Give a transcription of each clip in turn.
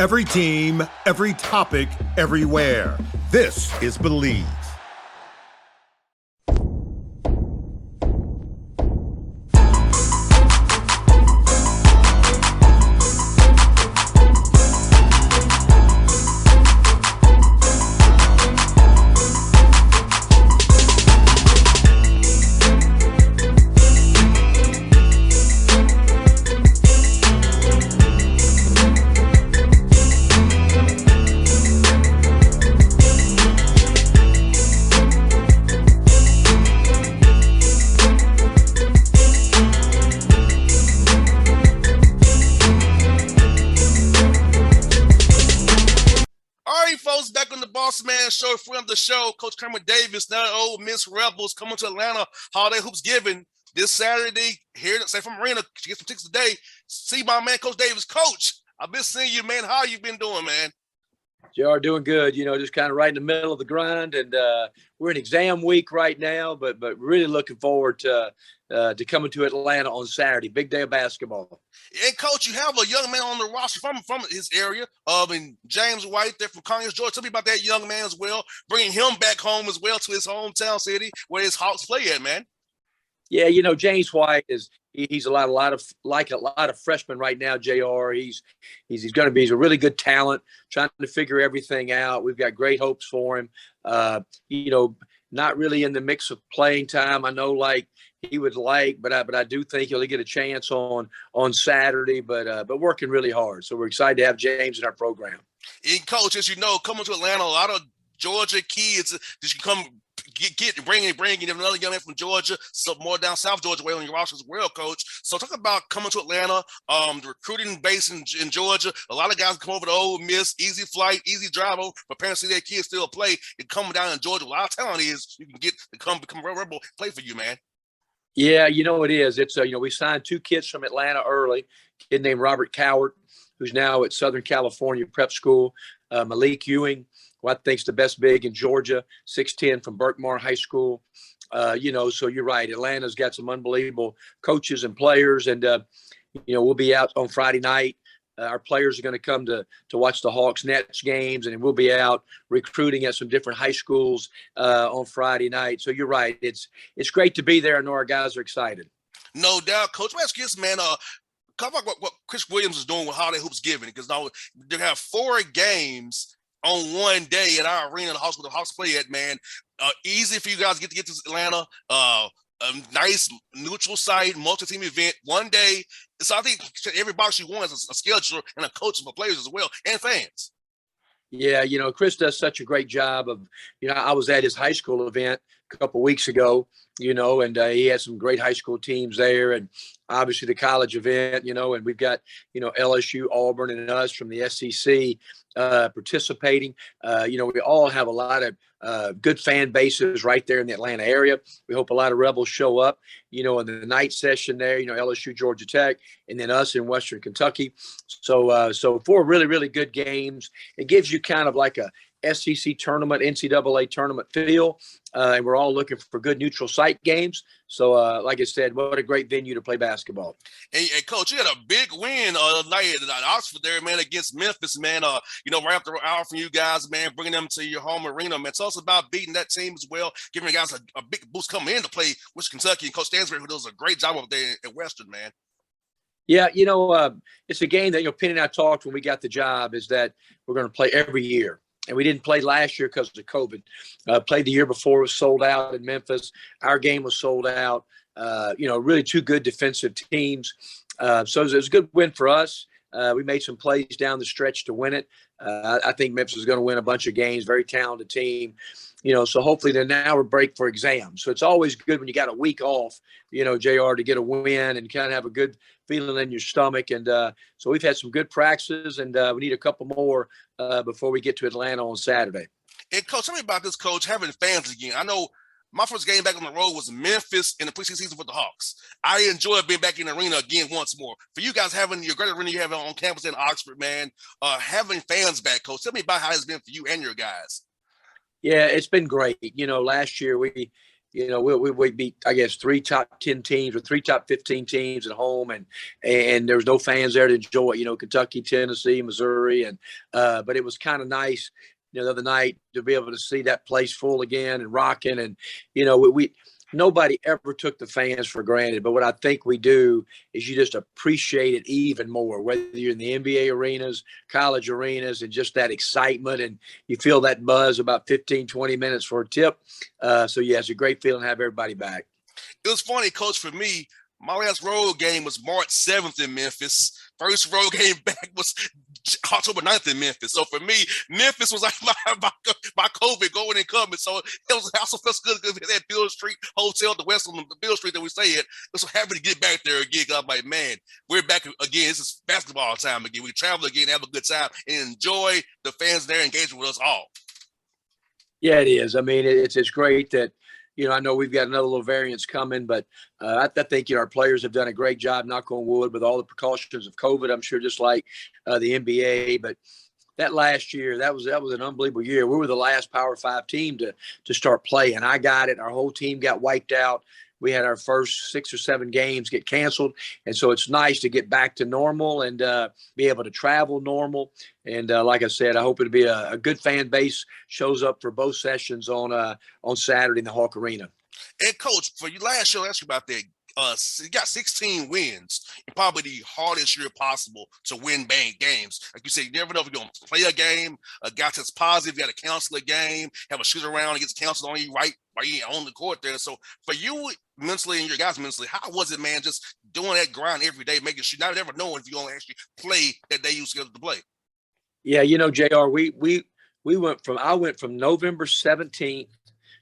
Every team, every topic, everywhere. This is Believe. Bossman show, friend of the show, Coach Kermit Davis, now Ole Miss Rebels coming to Atlanta, Holiday Hoops Giving this Saturday here at Safe Arena. Get some tickets today. See my man, Coach Davis. Coach, I've been seeing you, man. How you been doing, man? JR, doing good. Just kind of right in the middle of the grind, and we're in exam week right now, but really looking forward to coming to Atlanta on Saturday. Big day of basketball. And Coach, you have a young man on the roster from his area, James White there from Conyers, Georgia. Tell me about that young man as well, bringing him back home as well to his hometown city where his Hawks play at, man. Yeah, James White he's a lot of freshmen right now, JR. He's a really good talent, trying to figure everything out. We've got great hopes for him. Not really in the mix of playing time, I know, like he would like, but I do think he'll get a chance on Saturday, but working really hard. So we're excited to have James in our program. And Coach, as you know, coming to Atlanta, a lot of Georgia kids that you come bringing another young man from Georgia, so more down South Georgia way on your roster as well, Coach. So talk about coming to Atlanta, the recruiting base in Georgia. A lot of guys come over to Ole Miss, easy flight, easy drive over for parents to see their kids still play. And coming down in Georgia, a lot of talent is you can get to become a Rebel, play for you, man. Yeah, it is. It's we signed 2 kids from Atlanta early. A kid named Robert Cowart, who's now at Southern California Prep School. Malik Ewing, who I think's the best big in Georgia, 6'10" from Berkmar High School. So you're right. Atlanta's got some unbelievable coaches and players, and we'll be out on Friday night. Our players are going to come to watch the Hawks Nets games, and we'll be out recruiting at some different high schools on Friday night. So you're right. It's great to be there. I know our guys are excited. No doubt, Coach. Let's get man. Talk about what Chris Williams is doing with Holiday Hoops Giving, because now they have 4 games on one day at our arena, the Hawks, where the Hawks play at, man. Easy for you guys to get to Atlanta. A nice neutral site, multi-team event, one day. So I think every box you want is a scheduler and a coach for players as well and fans. Yeah, Chris does such a great job of, I was at his high school event a couple of weeks ago, and he had some great high school teams there, and obviously the college event, and we've got, LSU, Auburn, and us from the SEC participating. We all have a lot of good fan bases right there in the Atlanta area. We hope a lot of Rebels show up, in the night session there, LSU, Georgia Tech, and then us in Western Kentucky. So 4 really, really good games. It gives you kind of like a SEC tournament, NCAA tournament feel, and we're all looking for good neutral site games. So, like I said, what a great venue to play basketball. Hey, Coach, you had a big win night at Oxford there, man, against Memphis, man. Right after an hour from you guys, man, bringing them to your home arena, man. Tell us about beating that team as well, giving the guys a big boost coming in to play with Kentucky, and Coach Stansbury, who does a great job up there at Western, man. Yeah, it's a game that, Penny and I talked when we got the job, is that we're going to play every year. And we didn't play last year because of COVID. Played the year before, it was sold out in Memphis. Our game was sold out. Really 2 good defensive teams. So it was a good win for us. We made some plays down the stretch to win it. I think Memphis is going to win a bunch of games. Very talented team. So hopefully they're now a break for exams. So it's always good when you got a week off, JR, to get a win and kind of have a good feeling in your stomach. And so we've had some good practices, and we need a couple more before we get to Atlanta on Saturday. And Coach, tell me about this, Coach, having fans again. I know my first game back on the road was Memphis in the preseason season for the Hawks. I enjoyed being back in the arena again once more. For you guys having your great arena you have on campus in Oxford, man, having fans back, Coach, tell me about how it's been for you and your guys. Yeah, it's been great. Last year we We beat, I guess, 3 top 10 teams or 3 top 15 teams at home, and there was no fans there to enjoy it. Kentucky, Tennessee, Missouri, and but it was kind of nice, the other night to be able to see that place full again and rocking, and we nobody ever took the fans for granted. But what I think we do is you just appreciate it even more, whether you're in the NBA arenas, college arenas, and just that excitement. And you feel that buzz about 15, 20 minutes for a tip. So, yeah, it's a great feeling to have everybody back. It was funny, Coach, for me. My last road game was March 7th in Memphis. First road game back was October 9th in Memphis. So for me, Memphis was like my COVID going and coming. So it also felt good because that Bill Street Hotel, the west on the Bill Street that we stay at. I'm so happy to get back there again. I'm like, man, we're back again. This is basketball time again. We travel again, have a good time, and enjoy the fans there engaging with us all. Yeah, it is. I mean, it's great that, I know we've got another little variance coming, but I think our players have done a great job, knock on wood, with all the precautions of COVID. I'm sure just like the NBA. But that last year, that was an unbelievable year. We were the last Power 5 team to start playing. I got it. Our whole team got wiped out. We had our first 6 or 7 games get canceled. And so it's nice to get back to normal and be able to travel normal. And like I said, I hope it'll be a good fan base shows up for both sessions on Saturday in the Hawk Arena. And Coach, for your last show, I asked you about that. You got 16 wins, and probably the hardest year possible to win games. Like you said, you never know if you're going to play a game, a guy that's positive, you got to cancel a game, have a shoot around and gets canceled on you right on the court there. So for you mentally and your guys mentally, how was it, man, just doing that grind every day, making sure not ever knowing if you're going to actually play that day you scheduled to play? Yeah, JR, I went from November 17th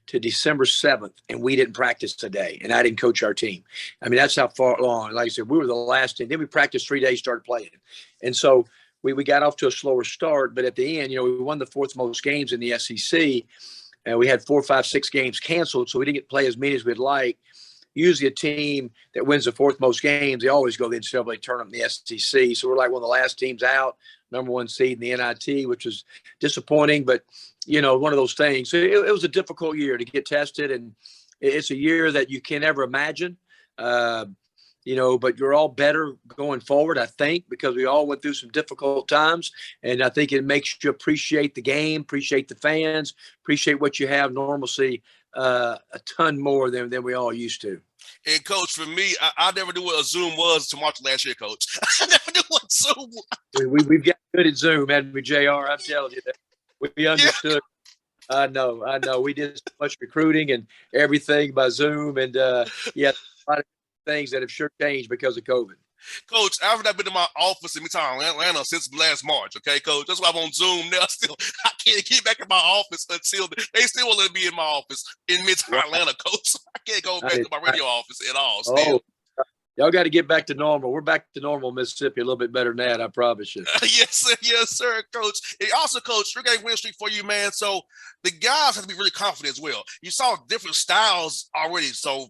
to December 7th, and we didn't practice a day, and I didn't coach our team. I mean, that's how far along. Like I said, we were the last team. Then we practiced 3 days, started playing. And so we got off to a slower start, but at the end, we won the 4th most games in the SEC, and we had 4, 5, 6 games canceled, so we didn't get to play as many as we'd like. Usually a team that wins the 4th most games, they always go to the NCAA tournament in the SEC. So we're like one of the last teams out, number 1 seed in the NIT, which was disappointing, but one of those things. So it was a difficult year to get tested, and it's a year that you can't ever imagine. But you're all better going forward, I think, because we all went through some difficult times, and I think it makes you appreciate the game, appreciate the fans, appreciate what you have, normalcy, a ton more than we all used to. And Coach, for me, I never knew what a Zoom was to March last year, Coach. I never knew what Zoom was. We've got good at Zoom, haven't we, JR? I'm telling you that. We understood. Yeah. I know. We did so much recruiting and everything by Zoom, and a lot of things that have sure changed because of COVID. Coach, I've been in my office in Midtown Atlanta since last March. Okay, Coach, that's why I'm on Zoom now. Still, I can't get back in my office until they still won't let me in my office in Midtown Atlanta, Coach. I can't go back to my radio office at all. Still. Y'all got to get back to normal. We're back to normal, Mississippi, a little bit better than that, I promise you. Yes, sir, Coach. And also, Coach, 3-game win streak for you, man. So the guys have to be really confident as well. You saw different styles already, so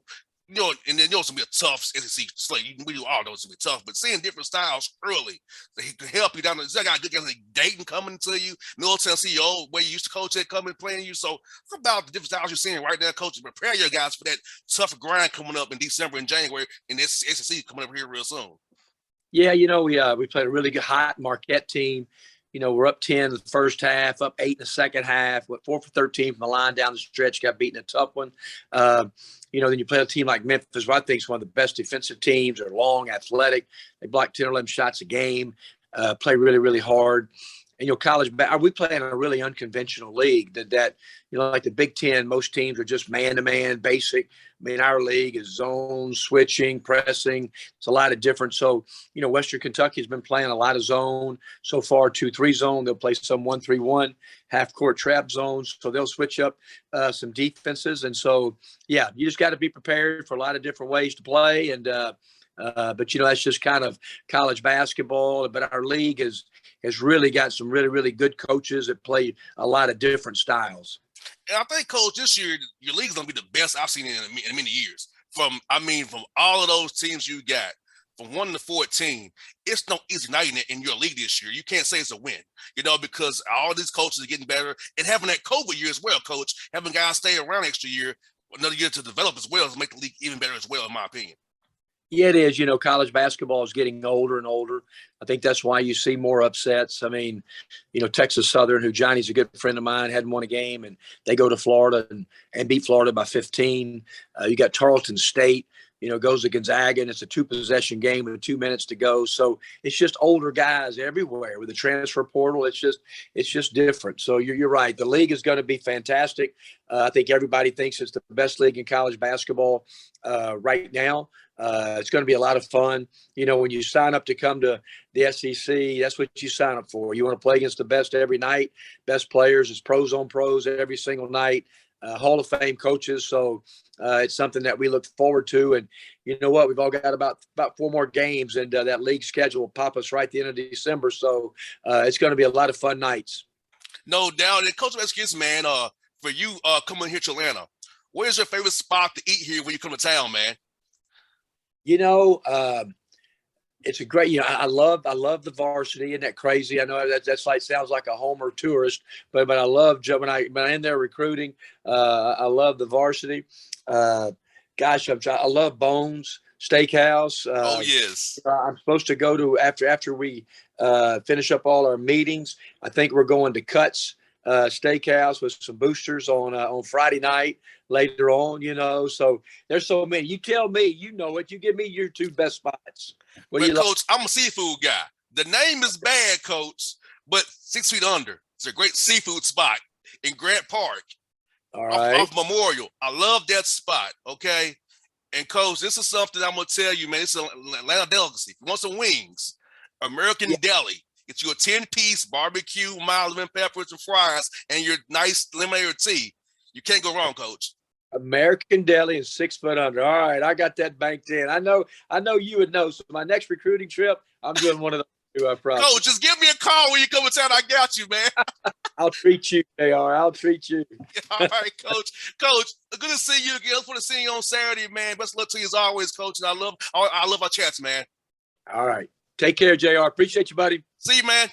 and then it's gonna be a tough SEC slate. We all know it's gonna be tough, but seeing different styles early, they can help you down. I got good guys like Dayton coming to you, Middle Tennessee, where you used to coach at, coming playing you. So what about the different styles you're seeing right now, Coach? Prepare your guys for that tough grind coming up in December and January, and the SEC coming up here real soon. Yeah, we played a really good hot Marquette team. We're up 10 in the first half, up 8 in the second half, went 4 for 13 from the line down the stretch, got beaten a tough one. Then you play a team like Memphis, who I think is one of the best defensive teams. They're long, athletic. They block 10 or 11 shots a game, play really, really hard. And, college, we play in a really unconventional league that like the Big Ten, most teams are just man-to-man, basic. I mean, our league is zone, switching, pressing. It's a lot of different. So, Western Kentucky has been playing a lot of zone so far, 2-3 zone. They'll play some 1-3-1, half-court trap zones. So they'll switch up some defenses. And so, you just got to be prepared for a lot of different ways to play. And but that's just kind of college basketball. But our league has really got some really, really good coaches that play a lot of different styles. And I think, Coach, this year your league is gonna be the best I've seen in many years. From all of those teams you got, from 1 to 14, it's no easy night in your league this year. You can't say it's a win, because all these coaches are getting better, and having that COVID year as well, Coach, having guys stay around extra year. another year to develop as well to make the league even better as well, in my opinion. Yeah, it is. College basketball is getting older and older. I think that's why you see more upsets. I mean, Texas Southern, who Johnny's a good friend of mine, hadn't won a game, and they go to Florida and beat Florida by 15. You got Tarleton State, goes to Gonzaga, and it's a 2-possession game with 2 minutes to go. So it's just older guys everywhere with the transfer portal. It's just different. So you're right. The league is going to be fantastic. I think everybody thinks it's the best league in college basketball right now. It's going to be a lot of fun. When you sign up to come to the SEC, that's what you sign up for. You want to play against the best every night, best players. It's pros on pros every single night, Hall of Fame coaches. So it's something that we look forward to. And you know what? We've all got about 4 more games, and that league schedule will pop us right at the end of December. So it's going to be a lot of fun nights. No doubt. And Coach Eskis, man, for you coming here to Atlanta, where's your favorite spot to eat here when you come to town, man? It's a great, I love the varsity. Isn't that crazy? I know that's like, sounds like a homer tourist, but I love when I'm in there recruiting, I love the varsity. I love Bones Steakhouse. Oh yes. I'm supposed to go to after we finish up all our meetings. I think we're going to Cuts Steakhouse with some boosters on Friday night later on, so there's so many. You tell me, you give me your 2 best spots. Coach, I'm a seafood guy. The name is bad, Coach, but 6 Feet Under. It's a great seafood spot in Grant Park. All right. Off Memorial. I love that spot. Okay. And Coach, this is something I'm gonna tell you, man. It's an Atlanta delicacy. If you want some wings, American Deli. Get you a 10-piece barbecue, mild lemon peppers and fries, and your nice lemonade or tea. You can't go wrong, Coach. American Deli and 6 Foot Under. All right, I got that banked in. I know you would know. So my next recruiting trip, I'm doing one of those 2, I promise. Coach, just give me a call when you come to town. I got you, man. I'll treat you, JR. I'll treat you. All right, Coach. Coach, good to see you again. Look forward to seeing you on Saturday, man. Best of luck to you as always, Coach. And I love our chats, man. All right. Take care, JR. Appreciate you, buddy. See you, man.